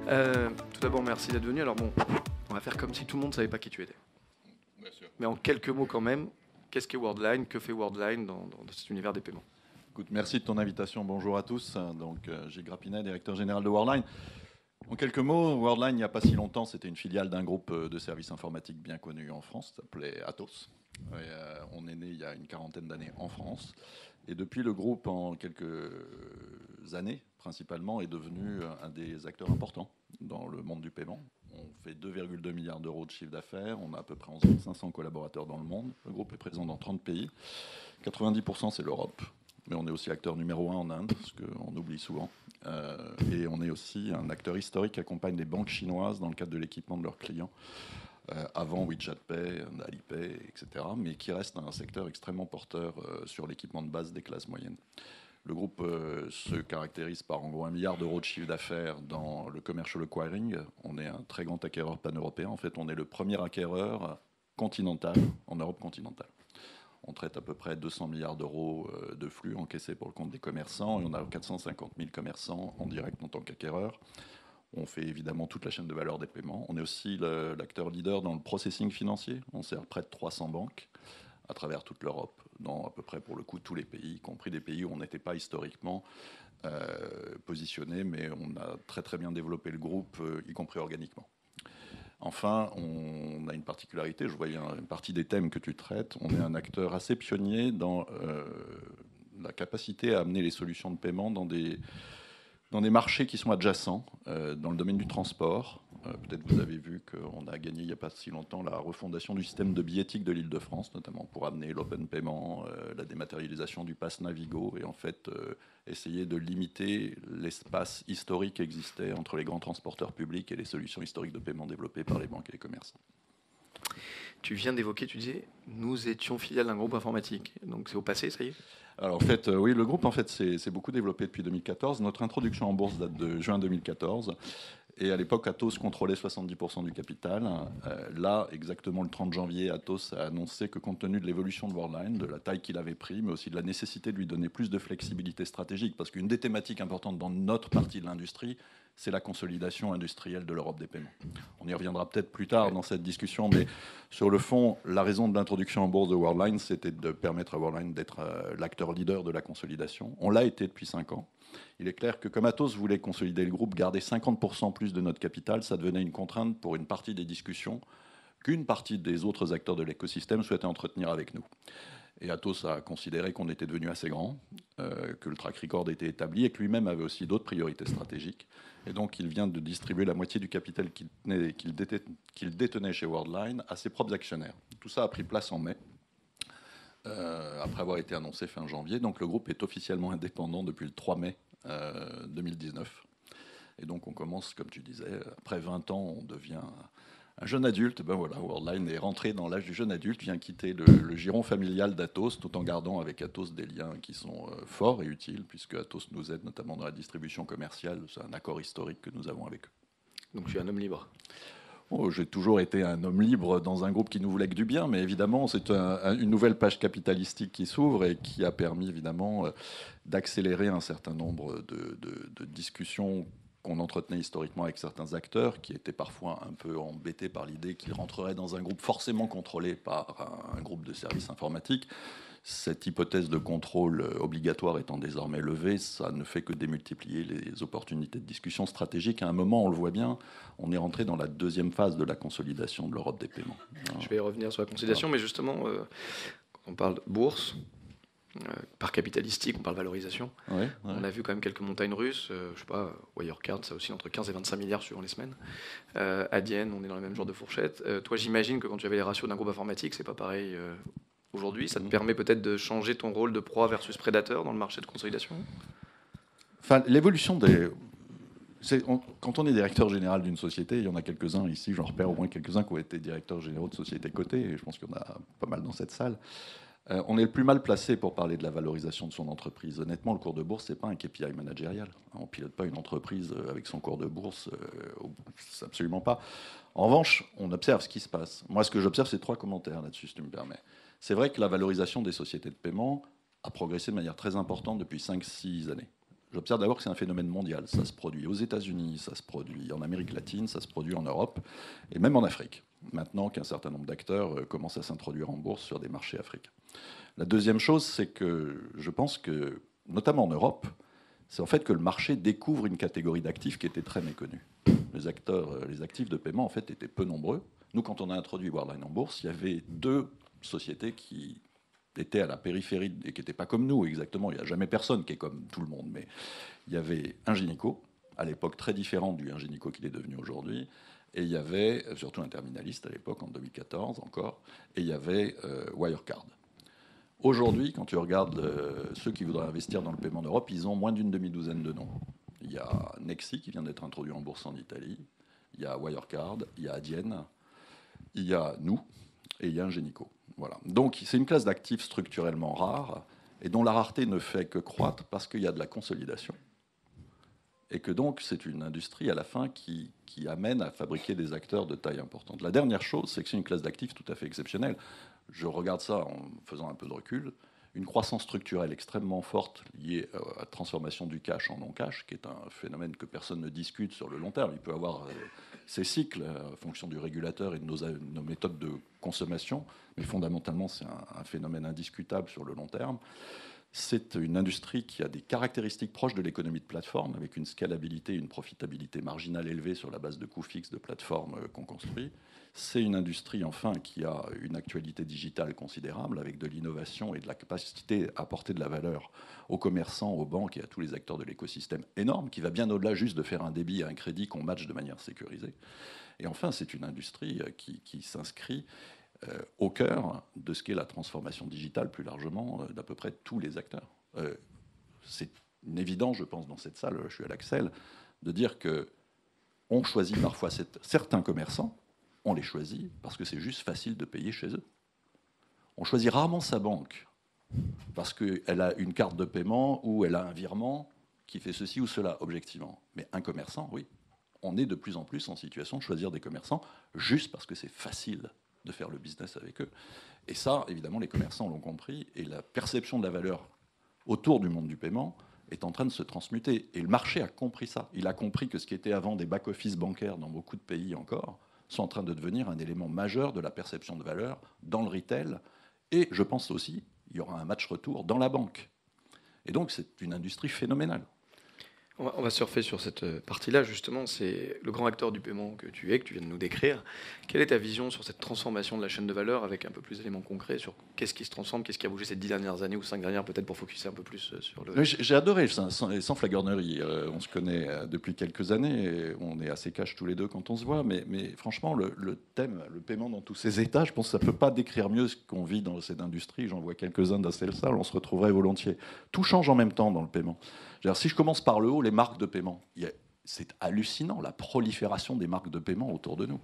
Tout d'abord, merci d'être venu. Alors bon, on va faire comme si tout le monde ne savait pas qui tu étais. Bien sûr. Mais en quelques mots quand même, qu'est-ce qu'est Worldline? Que fait Worldline dans cet univers des paiements? Écoute, merci de ton invitation. Bonjour à tous. Donc, Gilles Grapinet, directeur général de Worldline. En quelques mots, Worldline, il n'y a pas si longtemps, c'était une filiale d'un groupe de services informatiques bien connu en France, qui s'appelait Atos. On est né il y a une quarantaine d'années en France. Et depuis, le groupe, en quelques années, principalement, est devenu un des acteurs importants dans le monde du paiement. On fait 2,2 milliards d'euros de chiffre d'affaires. On a à peu près 11 500 collaborateurs dans le monde. Le groupe est présent dans 30 pays. 90%, c'est l'Europe. Mais on est aussi acteur numéro 1 en Inde, ce qu'on oublie souvent. Et on est aussi un acteur historique qui accompagne les banques chinoises dans le cadre de l'équipement de leurs clients, avant WeChat Pay, Alipay, etc., mais qui reste un secteur extrêmement porteur sur l'équipement de base des classes moyennes. Le groupe se caractérise par en gros 1 milliard d'euros de chiffre d'affaires dans le commercial acquiring. On est un très grand acquéreur pan-européen. En fait, on est le premier acquéreur continental en Europe continentale. On traite à peu près 200 milliards d'euros de flux encaissés pour le compte des commerçants et on a 450 000 commerçants en direct en tant qu'acquéreur. On fait évidemment toute la chaîne de valeur des paiements. On est aussi l'acteur leader dans le processing financier. On sert près de 300 banques à travers toute l'Europe, dans à peu près pour le coup tous les pays, y compris des pays où on n'était pas historiquement positionné, mais on a très très bien développé le groupe, y compris organiquement. Enfin, on a une particularité, je voyais une partie des thèmes que tu traites, on est un acteur assez pionnier dans la capacité à amener les solutions de paiement dans des marchés qui sont adjacents, dans le domaine du transport. Peut-être vous avez vu qu'on a gagné il n'y a pas si longtemps la refondation du système de billettique de l'Île-de-France, notamment pour amener l'open payment, la dématérialisation du pass Navigo et en fait essayer de limiter l'espace historique qui existait entre les grands transporteurs publics et les solutions historiques de paiement développées par les banques et les commerçants. Tu viens d'évoquer, tu disais, nous étions filiale d'un groupe informatique. Donc c'est au passé, ça y est? Alors en fait, oui, le groupe en fait s'est beaucoup développé depuis 2014. Notre introduction en bourse date de juin 2014. Et à l'époque, Atos contrôlait 70% du capital. Là, exactement le 30 janvier, Atos a annoncé que compte tenu de l'évolution de Worldline, de la taille qu'il avait pris, mais aussi de la nécessité de lui donner plus de flexibilité stratégique, parce qu'une des thématiques importantes dans notre partie de l'industrie, c'est la consolidation industrielle de l'Europe des paiements. On y reviendra peut-être plus tard dans cette discussion, mais sur le fond, la raison de l'introduction en bourse de Worldline, c'était de permettre à Worldline d'être l'acteur leader de la consolidation. On l'a été depuis 5 ans. Il est clair que comme Atos voulait consolider le groupe, garder 50% plus de notre capital, ça devenait une contrainte pour une partie des discussions qu'une partie des autres acteurs de l'écosystème souhaitait entretenir avec nous. Et Atos a considéré qu'on était devenu assez grand, que le track record était établi et que lui-même avait aussi d'autres priorités stratégiques. Et donc il vient de distribuer la moitié du capital qu'il détenait chez Worldline à ses propres actionnaires. Tout ça a pris place en mai. Après avoir été annoncé fin janvier. Donc le groupe est officiellement indépendant depuis le 3 mai 2019. Et donc on commence, comme tu disais, après 20 ans, on devient un jeune adulte. Ben voilà, Worldline est rentré dans l'âge du jeune adulte, vient quitter le giron familial d'Atos, tout en gardant avec Atos des liens qui sont forts et utiles, puisque Atos nous aide notamment dans la distribution commerciale. C'est un accord historique que nous avons avec eux. Donc je suis un homme libre. Oh, j'ai toujours été un homme libre dans un groupe qui nous voulait que du bien, mais évidemment, c'est une nouvelle page capitalistique qui s'ouvre et qui a permis évidemment d'accélérer un certain nombre de discussions qu'on entretenait historiquement avec certains acteurs qui étaient parfois un peu embêtés par l'idée qu'ils rentreraient dans un groupe forcément contrôlé par un groupe de services informatiques. Cette hypothèse de contrôle obligatoire étant désormais levée, ça ne fait que démultiplier les opportunités de discussion stratégique. À un moment, on le voit bien, on est rentré dans la deuxième phase de la consolidation de l'Europe des paiements. Je vais revenir sur la consolidation, mais justement, quand on parle de bourse, part capitalistique, on parle valorisation. Ouais. On a vu quand même quelques montagnes russes. Je sais pas, Wirecard, ça aussi entre 15 et 25 milliards suivant les semaines. Adyen, on est dans le même genre de fourchette. Toi, j'imagine que quand tu avais les ratios d'un groupe informatique, c'est pas pareil aujourd'hui. Ça te permet peut-être de changer ton rôle de proie versus prédateur dans le marché de consolidation? Enfin, l'évolution quand on est directeur général d'une société, il y en a quelques-uns ici, j'en repère au moins quelques-uns qui ont été directeurs généraux de sociétés cotées, et je pense qu'il y en a pas mal dans cette salle. On est le plus mal placé pour parler de la valorisation de son entreprise. Honnêtement, le cours de bourse, ce n'est pas un KPI managérial. On ne pilote pas une entreprise avec son cours de bourse, absolument pas. En revanche, on observe ce qui se passe. Moi, ce que j'observe, c'est 3 commentaires là-dessus, si tu me permets. C'est vrai que la valorisation des sociétés de paiement a progressé de manière très importante depuis 5-6 années. J'observe d'abord que c'est un phénomène mondial. Ça se produit aux États-Unis, ça se produit en Amérique latine, ça se produit en Europe et même en Afrique. Maintenant qu'un certain nombre d'acteurs commencent à s'introduire en bourse sur des marchés africains. La deuxième chose, c'est que je pense que, notamment en Europe, c'est en fait que le marché découvre une catégorie d'actifs qui était très méconnue. Les actifs de paiement, en fait, étaient peu nombreux. Nous, quand on a introduit Worldline en bourse, il y avait 2 sociétés qui étaient à la périphérie et qui n'étaient pas comme nous exactement. Il n'y a jamais personne qui est comme tout le monde. Mais il y avait Ingenico, à l'époque très différent du Ingenico qu'il est devenu aujourd'hui. Et il y avait, surtout un terminaliste à l'époque, en 2014 encore, et il y avait Wirecard. Aujourd'hui, quand tu regardes ceux qui voudraient investir dans le paiement d'Europe, ils ont moins d'une demi-douzaine de noms. Il y a Nexi qui vient d'être introduit en bourse en Italie, il y a Wirecard, il y a Adyen, il y a nous et il y a Ingenico. Voilà. Donc c'est une classe d'actifs structurellement rare et dont la rareté ne fait que croître parce qu'il y a de la consolidation. Et que donc c'est une industrie à la fin qui amène à fabriquer des acteurs de taille importante. La dernière chose, c'est que c'est une classe d'actifs tout à fait exceptionnelle. Je regarde ça en faisant un peu de recul. Une croissance structurelle extrêmement forte liée à la transformation du cash en non-cash, qui est un phénomène que personne ne discute sur le long terme. Il peut avoir ses cycles en fonction du régulateur et de nos méthodes de consommation, mais fondamentalement, c'est un phénomène indiscutable sur le long terme. C'est une industrie qui a des caractéristiques proches de l'économie de plateforme, avec une scalabilité et une profitabilité marginale élevée sur la base de coûts fixes de plateforme qu'on construit. C'est une industrie, enfin, qui a une actualité digitale considérable, avec de l'innovation et de la capacité à apporter de la valeur aux commerçants, aux banques et à tous les acteurs de l'écosystème énorme, qui va bien au-delà juste de faire un débit et un crédit qu'on matche de manière sécurisée. Et enfin, c'est une industrie qui s'inscrit au cœur de ce qu'est la transformation digitale plus largement d'à peu près tous les acteurs. C'est une évidence, je pense, dans cette salle, je suis à l'Axel, de dire qu'on choisit parfois certains commerçants, on les choisit parce que c'est juste facile de payer chez eux. On choisit rarement sa banque parce qu'elle a une carte de paiement ou elle a un virement qui fait ceci ou cela, objectivement. Mais un commerçant, oui. On est de plus en plus en situation de choisir des commerçants juste parce que c'est facile de faire le business avec eux. Et ça, évidemment, les commerçants l'ont compris, et la perception de la valeur autour du monde du paiement est en train de se transmuter. Et le marché a compris ça. Il a compris que ce qui était avant des back-office bancaires dans beaucoup de pays encore sont en train de devenir un élément majeur de la perception de valeur dans le retail. Et je pense aussi, il y aura un match retour dans la banque. Et donc, c'est une industrie phénoménale. On va surfer sur cette partie-là, justement. C'est le grand acteur du paiement que tu es, que tu viens de nous décrire. Quelle est ta vision sur cette transformation de la chaîne de valeur, avec un peu plus d'éléments concrets sur qu'est-ce qui se transforme, qu'est-ce qui a bougé ces 10 dernières années ou 5 dernières, peut-être pour focuser un peu plus sur le... J'ai adoré, sans flagornerie. On se connaît depuis quelques années, et on est assez cash tous les deux quand on se voit, mais franchement, le thème, le paiement dans tous ses états, je pense que ça ne peut pas décrire mieux ce qu'on vit dans cette industrie. J'en vois quelques-uns dans cette salle, on se retrouverait volontiers. Tout change en même temps dans le paiement. Si je commence par le haut, les marques de paiement, c'est hallucinant, la prolifération des marques de paiement autour de nous.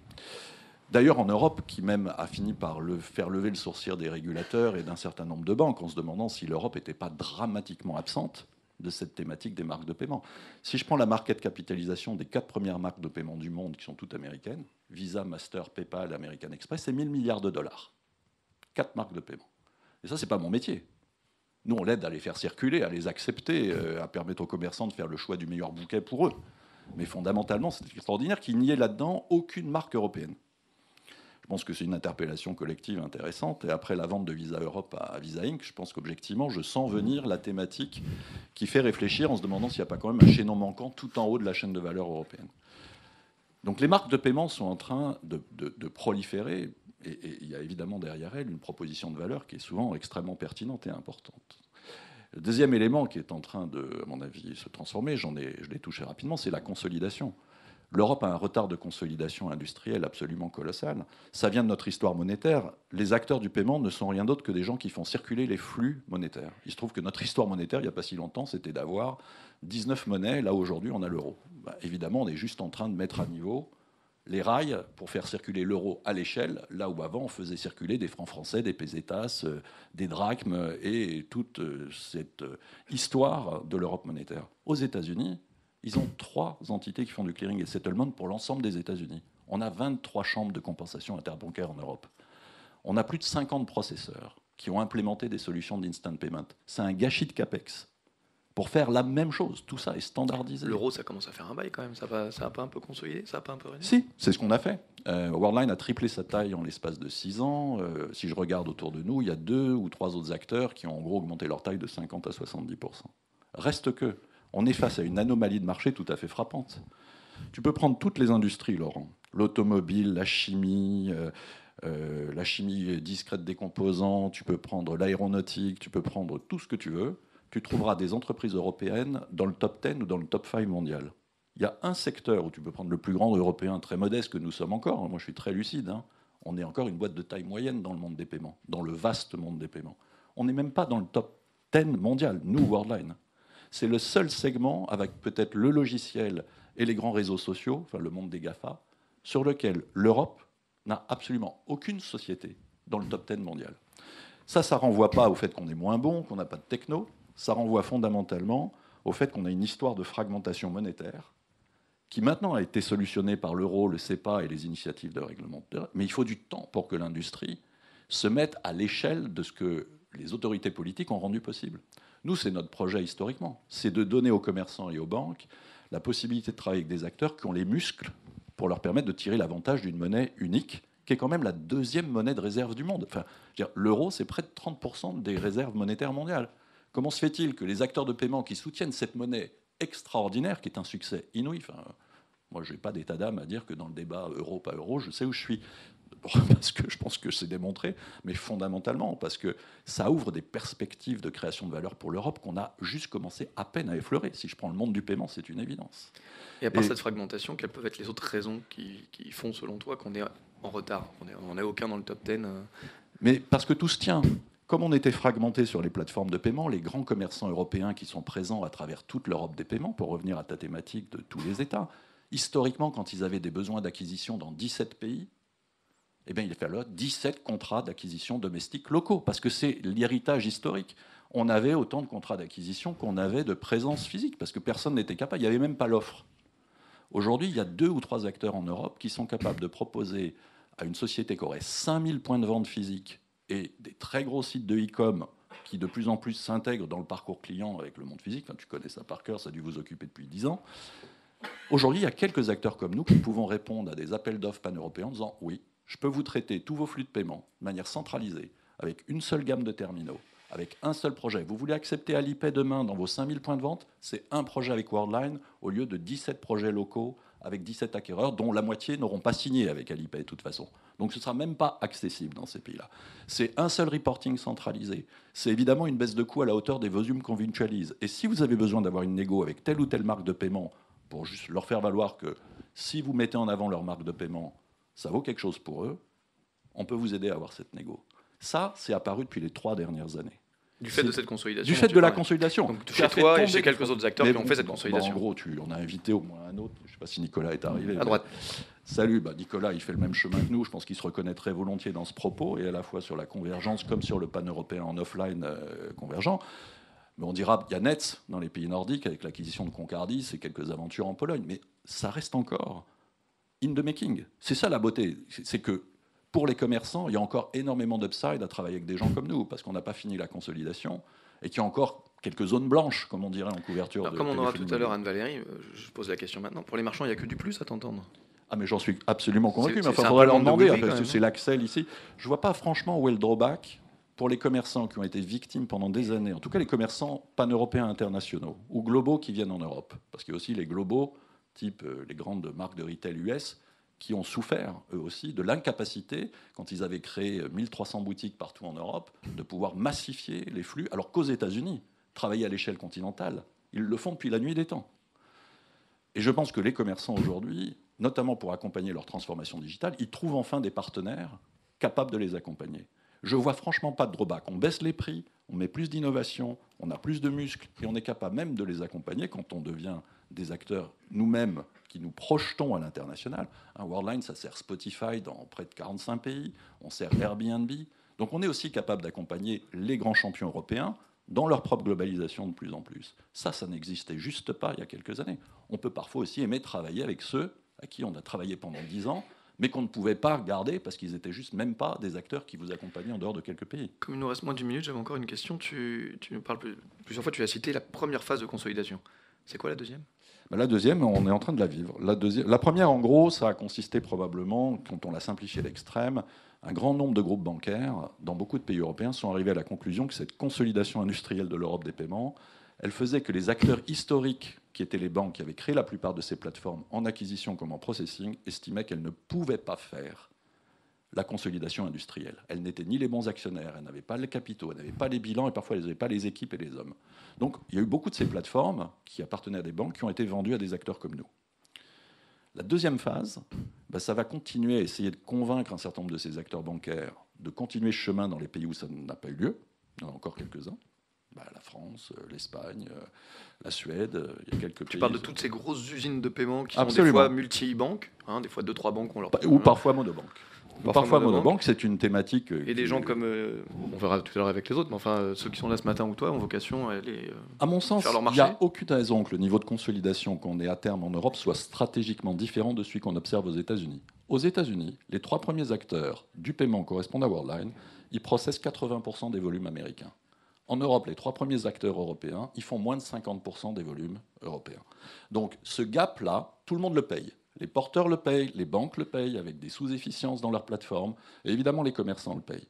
D'ailleurs, en Europe, qui même a fini par faire lever le sourcil des régulateurs et d'un certain nombre de banques, en se demandant si l'Europe n'était pas dramatiquement absente de cette thématique des marques de paiement. Si je prends la market capitalisation des 4 premières marques de paiement du monde, qui sont toutes américaines, Visa, Master, PayPal, American Express, c'est 1000 milliards de dollars. 4 marques de paiement. Et ça, c'est pas mon métier. Nous, on l'aide à les faire circuler, à les accepter, à permettre aux commerçants de faire le choix du meilleur bouquet pour eux. Mais fondamentalement, c'est extraordinaire qu'il n'y ait là-dedans aucune marque européenne. Je pense que c'est une interpellation collective intéressante. Et après la vente de Visa Europe à Visa Inc., je pense qu'objectivement, je sens venir la thématique qui fait réfléchir en se demandant s'il n'y a pas quand même un chaînon manquant tout en haut de la chaîne de valeur européenne. Donc les marques de paiement sont en train de proliférer. Et il y a évidemment derrière elle une proposition de valeur qui est souvent extrêmement pertinente et importante. Le deuxième élément qui est en train de, à mon avis, se transformer, je l'ai touché rapidement, c'est la consolidation. L'Europe a un retard de consolidation industrielle absolument colossal. Ça vient de notre histoire monétaire. Les acteurs du paiement ne sont rien d'autre que des gens qui font circuler les flux monétaires. Il se trouve que notre histoire monétaire, il n'y a pas si longtemps, c'était d'avoir 19 monnaies. Là, aujourd'hui, on a l'euro. Évidemment, on est juste en train de mettre à niveau les rails pour faire circuler l'euro à l'échelle, là où avant on faisait circuler des francs français, des pesetas, des drachmes et toute cette histoire de l'Europe monétaire. Aux États-Unis, ils ont 3 entités qui font du clearing et settlement pour l'ensemble des États-Unis. On a 23 chambres de compensation interbancaire en Europe. On a plus de 50 processeurs qui ont implémenté des solutions d'instant payment. C'est un gâchis de CAPEX. pour faire la même chose. Tout ça est standardisé. L'euro, ça commence à faire un bail quand même. Ça a pas un peu consolidé, ça a pas un peu régné. Si, c'est ce qu'on a fait. Worldline a triplé sa taille en l'espace de 6 ans. Si je regarde autour de nous, il y a 2 ou 3 autres acteurs qui ont en gros augmenté leur taille de 50 à 70%. Reste que, on est face à une anomalie de marché tout à fait frappante. Tu peux prendre toutes les industries, Laurent. L'automobile, la chimie discrète des composants, tu peux prendre l'aéronautique, tu peux prendre tout ce que tu veux. Tu trouveras des entreprises européennes dans le top 10 ou dans le top 5 mondial. Il y a un secteur où tu peux prendre le plus grand européen, très modeste que nous sommes encore. Moi, je suis très lucide. On est encore une boîte de taille moyenne dans le monde des paiements, dans le vaste monde des paiements. On n'est même pas dans le top 10 mondial, nous, Worldline. C'est le seul segment, avec peut-être le logiciel et les grands réseaux sociaux, enfin le monde des GAFA, sur lequel l'Europe n'a absolument aucune société dans le top 10 mondial. Ça renvoie pas au fait qu'on est moins bon, qu'on n'a pas de techno. Ça renvoie fondamentalement au fait qu'on a une histoire de fragmentation monétaire qui maintenant a été solutionnée par l'euro, le CEPA et les initiatives de règlement. Mais il faut du temps pour que l'industrie se mette à l'échelle de ce que les autorités politiques ont rendu possible. Nous, c'est notre projet historiquement. C'est de donner aux commerçants et aux banques la possibilité de travailler avec des acteurs qui ont les muscles pour leur permettre de tirer l'avantage d'une monnaie unique, qui est quand même la deuxième monnaie de réserve du monde. Enfin, l'euro, c'est près de 30% des réserves monétaires mondiales. Comment se fait-il que les acteurs de paiement qui soutiennent cette monnaie extraordinaire, qui est un succès inouï, moi, je n'ai pas d'état d'âme à dire que dans le débat euro, pas euro, je sais où je suis. Parce que je pense que c'est démontré, mais fondamentalement, parce que ça ouvre des perspectives de création de valeur pour l'Europe qu'on a juste commencé à peine à effleurer. Si je prends le monde du paiement, c'est une évidence. Et à part cette fragmentation, quelles peuvent être les autres raisons qui font, selon toi, qu'on est en retard? On n'est aucun dans le top 10. Mais parce que tout se tient. Comme on était fragmenté sur les plateformes de paiement, les grands commerçants européens qui sont présents à travers toute l'Europe des paiements, pour revenir à ta thématique de tous les États, historiquement, quand ils avaient des besoins d'acquisition dans 17 pays, eh bien, il fallait 17 contrats d'acquisition domestiques locaux, parce que c'est l'héritage historique. On avait autant de contrats d'acquisition qu'on avait de présence physique, parce que personne n'était capable, il n'y avait même pas l'offre. Aujourd'hui, il y a 2 ou 3 acteurs en Europe qui sont capables de proposer à une société qui aurait 5000 points de vente physiques et des très gros sites de e-com qui de plus en plus s'intègrent dans le parcours client avec le monde physique. Enfin, tu connais ça par cœur, ça a dû vous occuper depuis 10 ans. Aujourd'hui, il y a quelques acteurs comme nous qui pouvons répondre à des appels d'offres pan-européens en disant « Oui, je peux vous traiter tous vos flux de paiement de manière centralisée, avec une seule gamme de terminaux, avec un seul projet. Vous voulez accepter Alipay demain dans vos 5000 points de vente? C'est un projet avec Worldline au lieu de 17 projets locaux avec 17 acquéreurs, dont la moitié n'auront pas signé avec Alipay de toute façon. Donc ce ne sera même pas accessible dans ces pays-là. C'est un seul reporting centralisé. C'est évidemment une baisse de coût à la hauteur des volumes qu'on virtualise. Et si vous avez besoin d'avoir une négo avec telle ou telle marque de paiement pour juste leur faire valoir que si vous mettez en avant leur marque de paiement, ça vaut quelque chose pour eux, on peut vous aider à avoir cette négo. Ça, c'est apparu depuis les 3 dernières années. Du fait de cette consolidation. Du fait de la consolidation. Donc, chez toi et chez quelques autres acteurs qui ont fait cette consolidation. En gros, on a invité au moins un autre. Je ne sais pas si Nicolas est arrivé. À droite. Salut, Nicolas, il fait le même chemin que nous. Je pense qu'il se reconnaîtrait volontiers dans ce propos, et à la fois sur la convergence comme sur le pan-européen en offline convergent. Mais on dira, il y a Nets dans les pays nordiques avec l'acquisition de Concardis et quelques aventures en Pologne. Mais ça reste encore in the making. C'est ça la beauté. C'est que pour les commerçants, il y a encore énormément d'upside à travailler avec des gens comme nous, parce qu'on n'a pas fini la consolidation et qu'il y a encore quelques zones blanches, comme on dirait en couverture. Alors, comme on aura tout à l'heure Anne-Valérie, je pose la question maintenant. Pour les marchands, il n'y a que du plus à t'entendre. Ah, mais j'en suis absolument convaincu. Mais il un faudrait peu leur le monde demander. de Wiwi, C'est l'Axel ici. Je ne vois pas franchement où est le drawback pour les commerçants qui ont été victimes pendant des années, en tout cas les commerçants pan-européens internationaux ou globaux qui viennent en Europe. Parce qu'il y a aussi les globaux, type les grandes marques de retail US, qui ont souffert, eux aussi, de l'incapacité, quand ils avaient créé 1300 boutiques partout en Europe, de pouvoir massifier les flux, alors qu'aux États-Unis, travailler à l'échelle continentale, ils le font depuis la nuit des temps. Et je pense que les commerçants aujourd'hui, notamment pour accompagner leur transformation digitale, ils trouvent enfin des partenaires capables de les accompagner. Je ne vois franchement pas de drawback. On baisse les prix, on met plus d'innovation, on a plus de muscles, et on est capable même de les accompagner quand on devient des acteurs nous-mêmes qui nous projetons à l'international. Worldline, ça sert Spotify dans près de 45 pays, on sert Airbnb. Donc on est aussi capable d'accompagner les grands champions européens dans leur propre globalisation de plus en plus. Ça n'existait juste pas il y a quelques années. On peut parfois aussi aimer travailler avec ceux à qui on a travaillé pendant 10 ans, mais qu'on ne pouvait pas garder parce qu'ils étaient juste même pas des acteurs qui vous accompagnaient en dehors de quelques pays. Comme il nous reste moins d'une minute, j'avais encore une question. Tu nous parles plusieurs fois, tu as cité la première phase de consolidation. C'est quoi la deuxième? La deuxième, on est en train de la vivre. La première, en gros, ça a consisté probablement, quand on l'a simplifié à l'extrême, un grand nombre de groupes bancaires dans beaucoup de pays européens sont arrivés à la conclusion que cette consolidation industrielle de l'Europe des paiements, elle faisait que les acteurs historiques, qui étaient les banques qui avaient créé la plupart de ces plateformes en acquisition comme en processing, estimaient qu'elles ne pouvaient pas faire la consolidation industrielle. Elles n'étaient ni les bons actionnaires, elles n'avaient pas les capitaux, elles n'avaient pas les bilans et parfois elles n'avaient pas les équipes et les hommes. Donc il y a eu beaucoup de ces plateformes qui appartenaient à des banques qui ont été vendues à des acteurs comme nous. La deuxième phase, ça va continuer à essayer de convaincre un certain nombre de ces acteurs bancaires de continuer ce chemin dans les pays où ça n'a pas eu lieu. Il y en a encore quelques-uns. La France, l'Espagne, la Suède, il y a quelques pays. Tu parles de toutes ces grosses usines de paiement qui sont Absolument. des fois multi-banques, des fois 2-3 banques ont leur... Ou parfois monobanques. Parfois monobanque, c'est une thématique. Et des gens comme, on verra tout à l'heure avec les autres, mais enfin, ceux qui sont là ce matin ou toi ont vocation à aller à mon sens, faire leur il marché. n'y a aucune raison que le niveau de consolidation qu'on ait à terme en Europe soit stratégiquement différent de celui qu'on observe aux États-Unis. Aux États-Unis, les 3 premiers acteurs du paiement correspondent à Worldline. Ils processent 80% des volumes américains. En Europe, les 3 premiers acteurs européens, ils font moins de 50% des volumes européens. Donc ce gap-là, tout le monde le paye. Les porteurs le payent, les banques le payent avec des sous-efficiences dans leurs plateformes, et évidemment les commerçants le payent.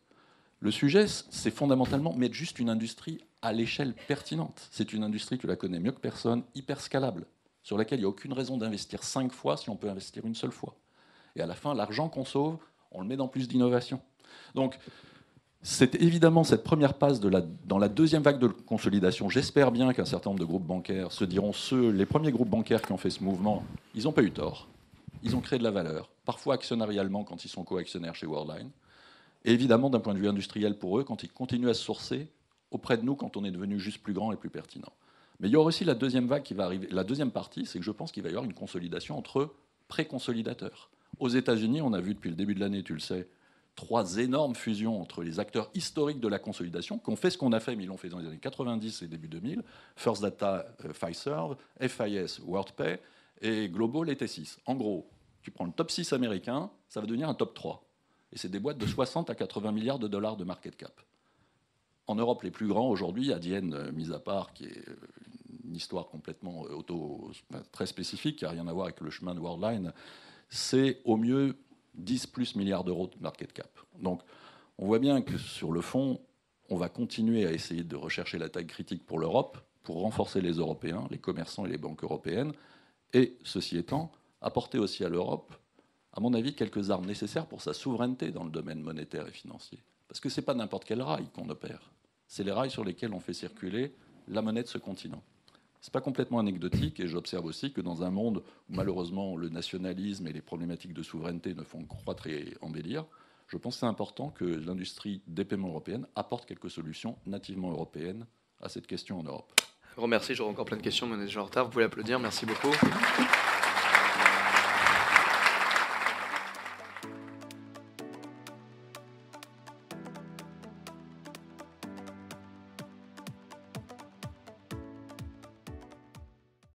Le sujet, c'est fondamentalement mettre juste une industrie à l'échelle pertinente. C'est une industrie, tu la connais mieux que personne, hyper scalable, sur laquelle il n'y a aucune raison d'investir 5 fois si on peut investir une seule fois. Et à la fin, l'argent qu'on sauve, on le met dans plus d'innovation. Donc, c'est évidemment cette première passe dans la deuxième vague de consolidation. J'espère bien qu'un certain nombre de groupes bancaires se diront les premiers groupes bancaires qui ont fait ce mouvement, ils n'ont pas eu tort. Ils ont créé de la valeur, parfois actionnarialement quand ils sont co-actionnaires chez Worldline, et évidemment d'un point de vue industriel pour eux quand ils continuent à se sourcer auprès de nous quand on est devenu juste plus grand et plus pertinent. Mais il y aura aussi la deuxième vague qui va arriver. La deuxième partie, c'est que je pense qu'il va y avoir une consolidation entre pré-consolidateurs. Aux États-Unis, on a vu depuis le début de l'année, tu le sais, 3 énormes fusions entre les acteurs historiques de la consolidation qui ont fait ce qu'on a fait, mais ils l'ont fait dans les années 90 et début 2000. First Data, Fiserv, FIS, WorldPay et Global et T6. En gros, tu prends le top 6 américain, ça va devenir un top 3. Et c'est des boîtes de 60 à 80 milliards de dollars de market cap. En Europe, les plus grands aujourd'hui, Adyen, mis à part, qui est une histoire complètement très spécifique, qui n'a rien à voir avec le chemin de Worldline, c'est au mieux 10 plus milliards d'euros de market cap. Donc, on voit bien que sur le fond, on va continuer à essayer de rechercher la taille critique pour l'Europe, pour renforcer les Européens, les commerçants et les banques européennes, et, ceci étant, apporter aussi à l'Europe, à mon avis, quelques armes nécessaires pour sa souveraineté dans le domaine monétaire et financier. Parce que ce n'est pas n'importe quel rail qu'on opère. C'est les rails sur lesquels on fait circuler la monnaie de ce continent. Ce n'est pas complètement anecdotique, et j'observe aussi que dans un monde où malheureusement le nationalisme et les problématiques de souveraineté ne font que croître et embellir, je pense que c'est important que l'industrie des paiements européenne apporte quelques solutions nativement européennes à cette question en Europe. Je vous remercie, j'aurai encore plein de questions, mais on est déjà en retard. Vous pouvez applaudir, merci beaucoup.